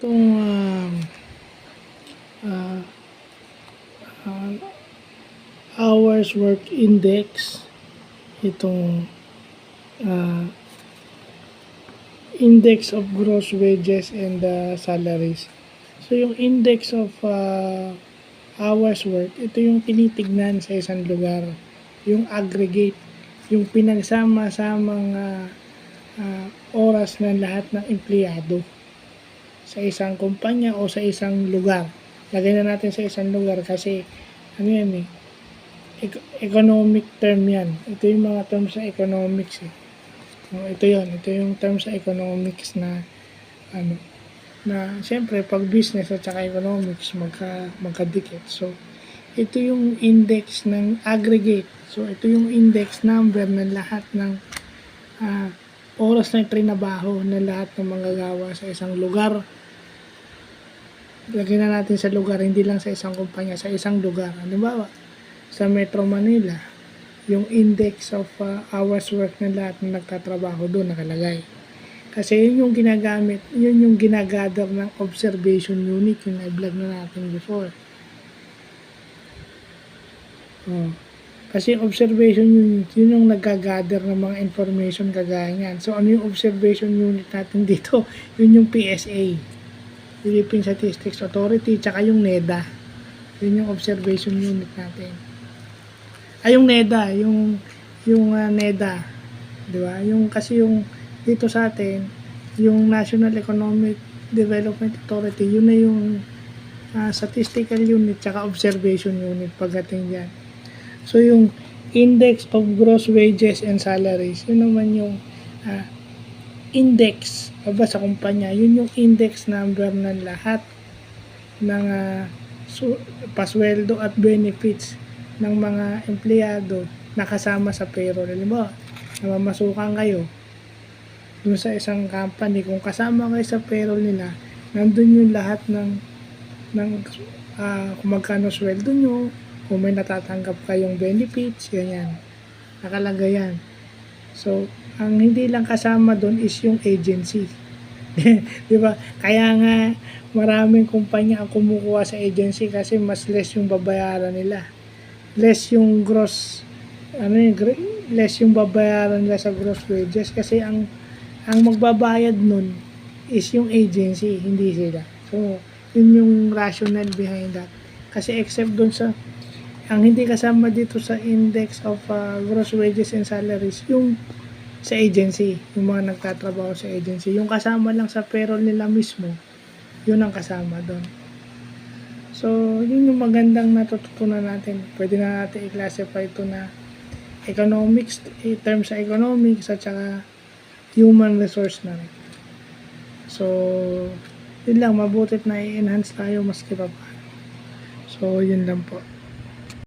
Itong ah, ah, hours work index, itong ah, index of gross wages and salaries. So yung index of hours work, ito yung tinitignan sa isang lugar, yung aggregate, yung pinagsama-samang oras ng lahat ng empleyado sa isang kumpanya o sa isang lugar. Lagay na natin sa isang lugar kasi ano yan economic term yan. Ito yung mga terms sa economics ito yung terms sa economics na na siyempre pag business at saka economics magkadikit. So ito yung index ng aggregate. So ito yung index number ng lahat ng oras na trinabaho ng lahat ng manggagawa sa isang lugar. Lagyan na natin sa lugar, hindi lang sa isang kumpanya, sa isang lugar. Halimbawa, sa Metro Manila, yung index of hours work ng lahat ng nagtatrabaho doon nakalagay. Kasi yun yung ginagamit, yun yung ginagather ng observation unit, yung na-vlog na natin before. Kasi observation unit, yun yung nag-gather ng mga information kagaya niyan. So ano yung observation unit natin dito? Yun yung PSA, Philippine Statistics Authority, tsaka yung NEDA. Yun yung observation unit natin. Yung NEDA, yung NEDA, di ba? Yung kasi yung dito sa atin, yung National Economic Development Authority, yun na yung statistical unit tsaka observation unit pagdating diyan. So yung index of gross wages and salaries, yun naman yung index sa kumpanya, yun yung index number ng lahat ng pasweldo at benefits ng mga empleyado nakasama sa payroll. Halimbawa, namamasukan kayo dun sa isang company, kung kasama kayo sa payroll nila, nandun yung lahat ng kung magkano sweldo nyo, kung may natatanggap kayong benefits, ganyan. Nakalagay yan. So, ang hindi lang kasama doon is yung agency. Di ba? Kaya nga maraming kumpanya ang kumukuha sa agency kasi mas less yung babayaran nila. Less yung gross less yung babayaran nila sa gross wages kasi ang magbabayad nun is yung agency, hindi sila. So, yun yung rationale behind that. Kasi except doon sa ang hindi kasama dito sa index of gross wages and salaries, yung sa agency, yung mga nagtatrabaho sa agency, yung kasama lang sa payroll nila mismo, yun ang kasama doon. So, yun yung magandang natututunan natin. Pwede na natin i-classify ito na economics, terms sa economics at saka human resource na rin. So, yun lang, mabutit na i-enhance tayo maski pa paano. So, yun lang po.